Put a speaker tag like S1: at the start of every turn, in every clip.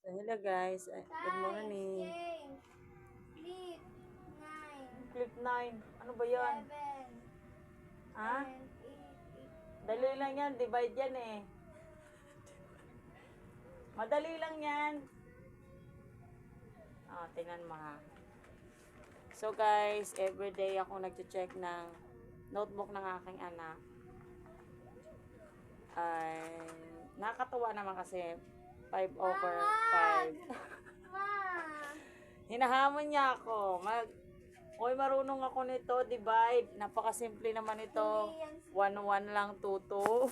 S1: So, hello guys. Good morning. Clip 9. Ano ba yan? Ha? Dali lang yan. Divide yan eh. Madali lang yan. Tingnan mo ha. So guys, everyday ako nag-check ng notebook ng aking anak. Ay, nakakatuwa naman kasi 5/5. Hinahamon niya ako. Oy, marunong ako nito, divide. Napakasimple naman ito. 1-1 lang, 2-2.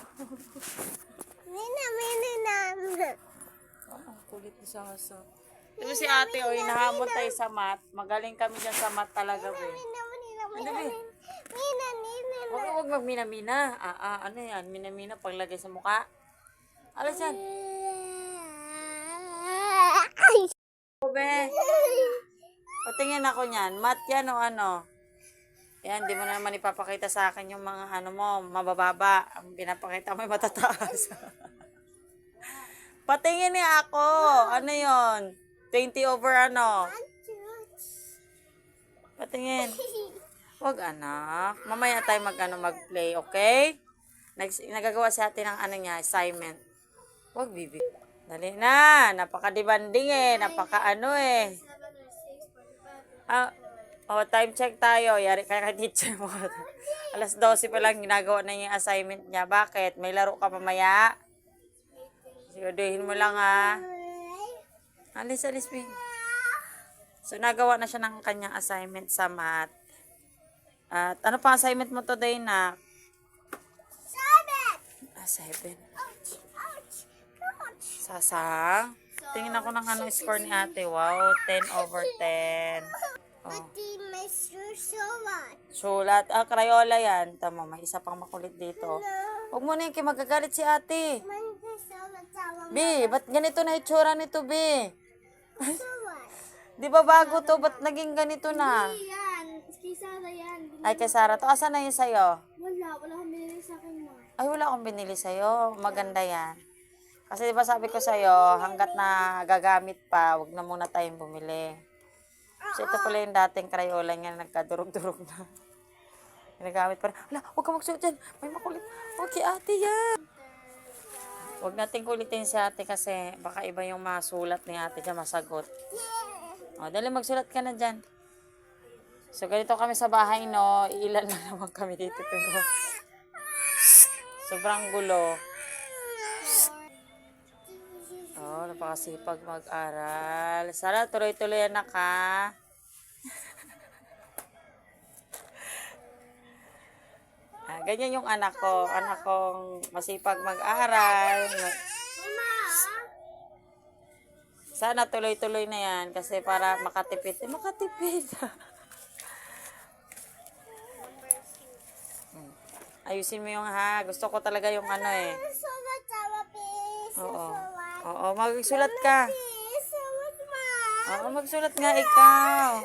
S1: Kulit ni Sasa. Ito si ate, o, hinahamon tayo sa math. Magaling kami dyan sa math talaga, be. Ano, be? Huwag magmina-mina. Ano yan? Mina-mina, paglagay sa mukha. Alas yan? Be. Patingin ako niyan. Math yan o ano? Yan, di mo na naman ipapakita sa akin yung mga ano mo, mabababa. Ang pinapakita mo yung matataas. Patingin niya ako. Ano yon? 20 over ano? Patingin. Wag anak. Mamaya tayo mag-play, okay? Nagagawa sa atin ng ano niya, assignment. Wag bibi. Dali na. Napaka-demanding eh. Napaka-ano eh. Time check tayo. Yari kaya teacher mo. Alas 12 pa lang ginagawa na yung assignment niya. Bakit? May laro ka mamaya? Siguraduhin mo lang ha. Alis, Ping. So, nagawa na siya ng kanyang assignment sa math. At ano pa assignment mo today na? 7. Sasang. Tingin ako ng ano score ni ate. Wow, 10/10. Oh. Sulat. Crayola yan. Tama, may isa pang makulit dito. Huwag mo na yung magagalit si ate. Bi, ba't ganito na itsura nito, Bi? Di ba bago to? Ba't naging ganito na?
S2: Kay Sarah yan.
S1: Ay, kay Sarah to. Asan na yun sa'yo?
S2: Wala akong binili sa akin mo.
S1: Ay, wala akong binili sa'yo. Maganda yan. Kasi di ba sabi ko sa'yo, hanggat na gagamit pa, wag na muna tayong bumili. So, ito pala yung dating Crayola niya, nagkadurog-durog na. Ginagamit pa rin. Wala, huwag ka magsuot dyan. May makulit. Okay, ate yan. Huwag natin kulitin si ate kasi baka iba yung masulat ni ate dyan, masagot. O, dali magsulat ka na dyan. So, ganito kami sa bahay, no. Ilan na naman kami dito. Pero sobrang gulo. Napakasipag mag-aral. Sana tuloy-tuloy na ka. Ganyan yung anak ko. Anak kong masipag mag-aral. Sana tuloy-tuloy na yan. Kasi para makatipid. Makatipid. Ayusin mo yung ha. Gusto ko talaga yung ano eh. Oo, magsulat ka. Oo, magsulat nga ikaw.